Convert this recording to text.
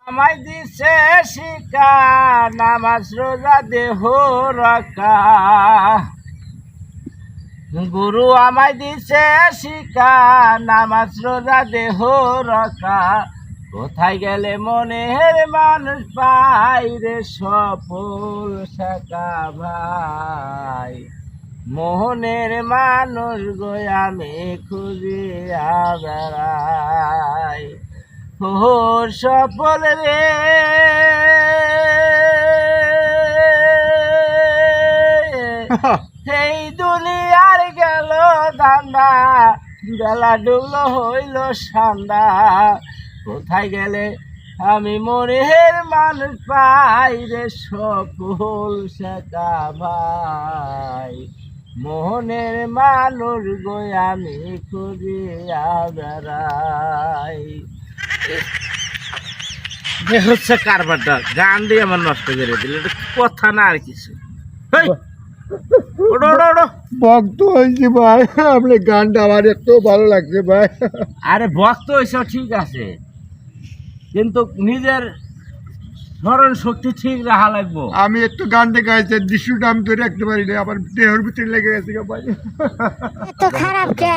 আমায় দিছে শিকা নামাজ রোজা দেহ রকা, গুরু আমায় দিছে শিকা নামাজ রোজা দেহ রকা। কোথায় গেলে মনের মানুষ পাই রে সফল শাখা ভাই, মোহনের মানুষ গো আমি খুঁজিয়া বেড়াই। ও সফল রে এই দুনিয়ার গেল দান্দা, বেলা ডুবলো হইল সান্দা। কোথায় গেলে আমি মনের মানুষ পাই রে সফল শাখা ভাই, মোহনের মানুষ গো আমি খুঁজিয়া বেড়াই। হচ্ছে কারবারটা গান দিয়ে আমার নষ্ট করে দিল, এটা কথা না আর কিছু। ভক্ত হয়েছি ভাই, আপনার গানটা আমার এত ভালো লাগছে ভাই। আরে ভক্ত হয়েছে ঠিক আছে, কিন্তু নিজের স্মরণ শক্তি ঠিক রাখা লাগবো। আমি একটু গানটা গাইছি, দৃশ্যটা আমি ধরে রাখতে পারি না, আমার দেহের ভিতরে লেগে গেছে ভাই। এত খারাপ কে?